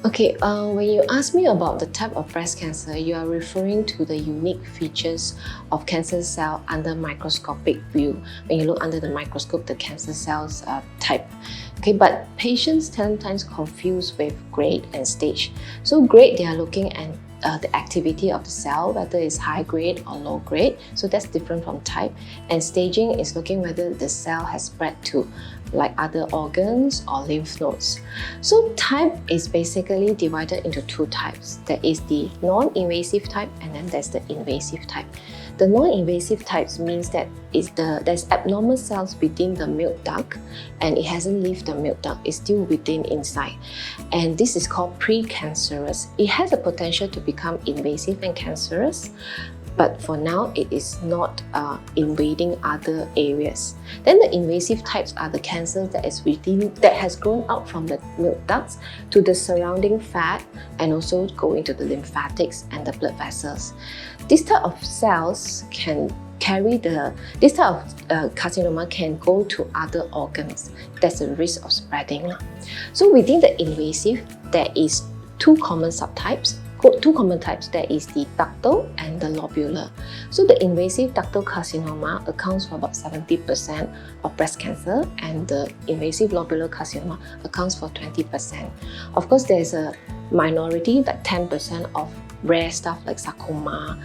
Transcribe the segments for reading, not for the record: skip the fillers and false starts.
Okay, when you ask me about the type of breast cancer, you are referring to the unique features of cancer cell under microscopic view. When you look under the microscope, the cancer cells type. Okay, but patients sometimes confuse with grade and stage. So grade, they are looking at the activity of the cell, whether it's high grade or low grade. So that's different from type. And staging is looking whether the cell has spread to like other organs or lymph nodes. So type is basically divided into two types. There is the non-invasive type and then there's the invasive type. The non-invasive types means that there's abnormal cells within the milk duct and it hasn't left the milk duct, it's still within inside. And this is called precancerous. It has a potential to become invasive and cancerous, but for now it is not invading other areas. Then the invasive types are the cancers that has grown out from the milk ducts to the surrounding fat and also go into the lymphatics and the blood vessels. This type of cells can carry this type of carcinoma can go to other organs. There's a risk of spreading. So within the invasive, there is two common subtypes. Two common types, there is the ductal and the lobular. So the invasive ductal carcinoma accounts for about 70% of breast cancer and the invasive lobular carcinoma accounts for 20%. Of course, there's a minority, like 10% of rare stuff like sarcoma.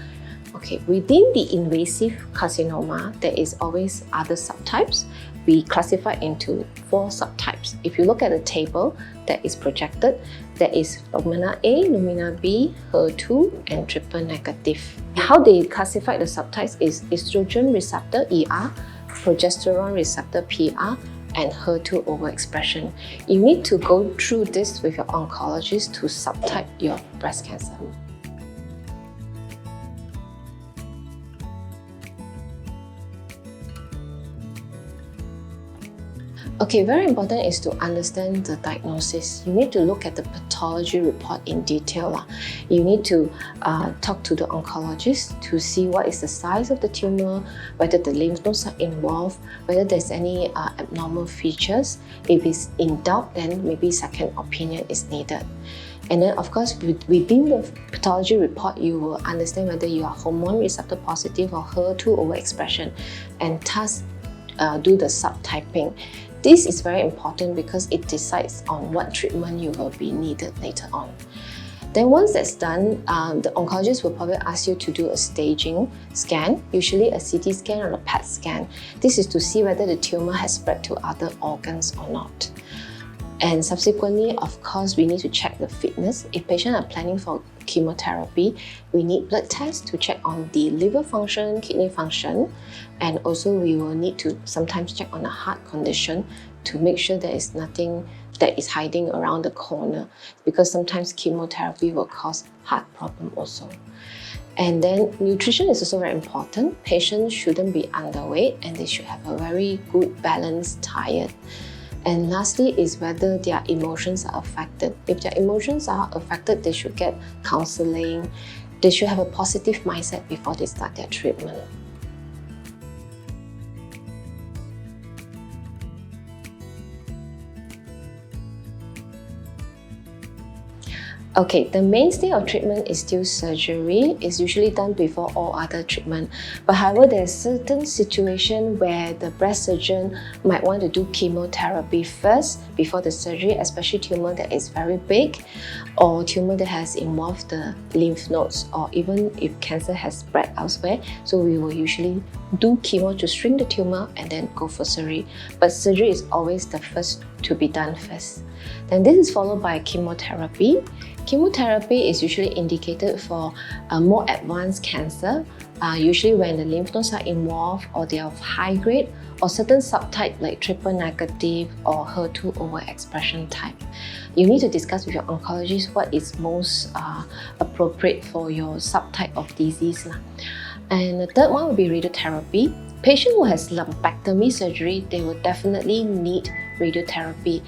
Okay, within the invasive carcinoma, there is always other subtypes. We classify into 4 subtypes. If you look at the table that is projected, there is Lumina A, Lumina B, HER2, and triple negative. How they classify the subtypes is estrogen receptor ER, progesterone receptor PR, and HER2 overexpression. You need to go through this with your oncologist to subtype your breast cancer. Okay, very important is to understand the diagnosis. You need to look at the pathology report in detail. You need to talk to the oncologist to see what is the size of the tumor, whether the lymph nodes are involved, whether there's any abnormal features. If it's in doubt, then maybe second opinion is needed. And then, of course, within the pathology report, you will understand whether you are hormone receptor positive or HER2 overexpression, and thus do the subtyping. This is very important because it decides on what treatment you will be needed later on. Then once that's done, the oncologist will probably ask you to do a staging scan, usually a CT scan or a PET scan. This is to see whether the tumor has spread to other organs or not. And subsequently, of course, we need to check the fitness. If patients are planning for chemotherapy, we need blood tests to check on the liver function, kidney function, and also we will need to sometimes check on the heart condition to make sure there is nothing that is hiding around the corner, because sometimes chemotherapy will cause heart problem also. And then nutrition is also very important. Patients shouldn't be underweight and they should have a very good balanced diet. And lastly is whether their emotions are affected. If their emotions are affected, they should get counseling. They should have a positive mindset before they start their treatment. Okay, the mainstay of treatment is still surgery. It's usually done before all other treatment. But however, there's certain situation where the breast surgeon might want to do chemotherapy first before the surgery, especially tumor that is very big or tumor that has involved the lymph nodes, or even if cancer has spread elsewhere. So we will usually do chemo to shrink the tumor and then go for surgery. But surgery is always the first to be done first. Then this is followed by chemotherapy. Chemotherapy is usually indicated for more advanced cancer, usually when the lymph nodes are involved or they are of high grade, or certain subtype like triple negative or HER2 overexpression type. You need to discuss with your oncologist what is most appropriate for your subtype of disease. And the third one will be radiotherapy. Patient who has lumpectomy surgery, they will definitely need radiotherapy.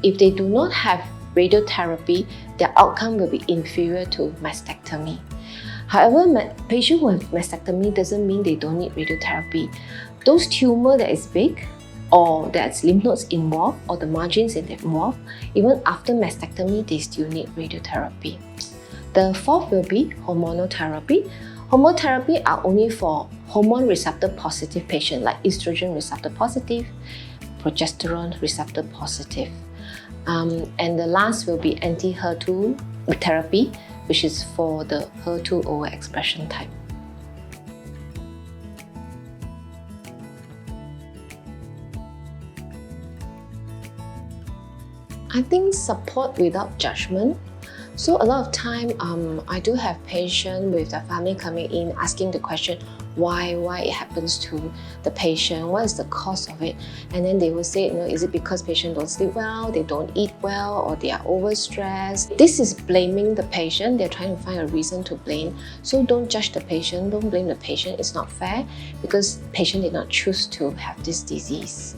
If they do not have radiotherapy, their outcome will be inferior to mastectomy. However, patients who have mastectomy doesn't mean they don't need radiotherapy. Those tumor that is big, or that's lymph nodes involved or the margins involved, even after mastectomy, they still need radiotherapy. The fourth will be hormonal therapy. Hormone therapy are only for hormone receptor positive patients like estrogen receptor positive, progesterone receptor positive. And the last will be anti-HER2 therapy, which is for the HER2 overexpression type. I think support without judgment. So a lot of time, I do have patients with their family coming in asking the question, why it happens to the patient, what is the cause of it? And then they will say, is it because patient don't sleep well, they don't eat well, or they are overstressed? This is blaming the patient. They're trying to find a reason to blame. So don't judge the patient, don't blame the patient. It's not fair because patient did not choose to have this disease.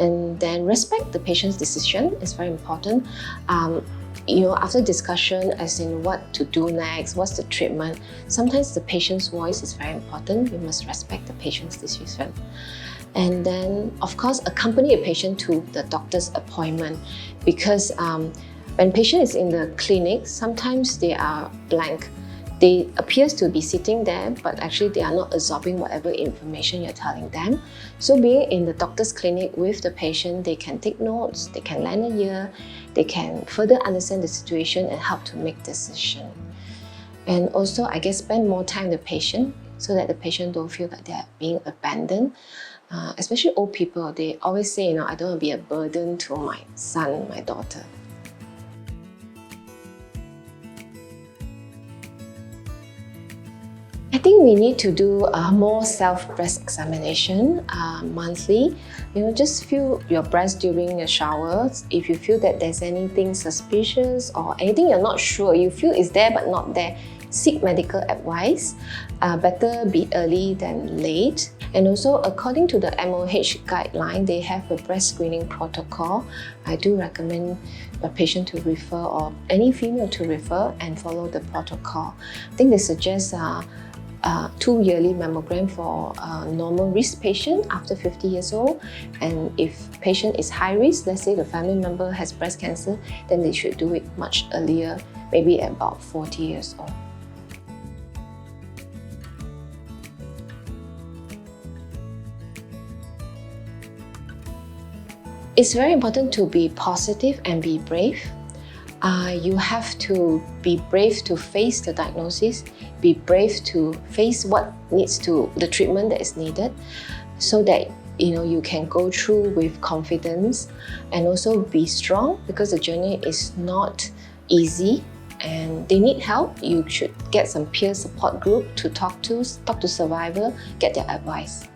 And then respect the patient's decision is very important. After discussion as in what to do next, what's the treatment, sometimes the patient's voice is very important. You must respect the patient's decision. And then, of course, accompany a patient to the doctor's appointment because when patient is in the clinic, sometimes they are blank. They appear to be sitting there, but actually they are not absorbing whatever information you're telling them. So being in the doctor's clinic with the patient, they can take notes, they can lend an ear, they can further understand the situation and help to make decision. And also, I guess, spend more time with the patient so that the patient don't feel that they are being abandoned. Especially old people, they always say, I don't want to be a burden to my son, my daughter. I think we need to do more self-breast examination monthly. Just feel your breast during a shower. If you feel that there's anything suspicious or anything you're not sure, you feel it's there but not there, seek medical advice. Better be early than late. And also, according to the MOH guideline, they have a breast screening protocol. I do recommend a patient to refer or any female to refer and follow the protocol. I think they suggest 2 yearly mammogram for normal risk patient after 50 years old. And if patient is high risk, let's say the family member has breast cancer, then they should do it much earlier, maybe at about 40 years old. It's very important to be positive and be brave. You have to be brave to face the diagnosis, be brave to face the treatment that is needed, so that you can go through with confidence, and also be strong because the journey is not easy and they need help. You should get some peer support group to talk to survivor, get their advice.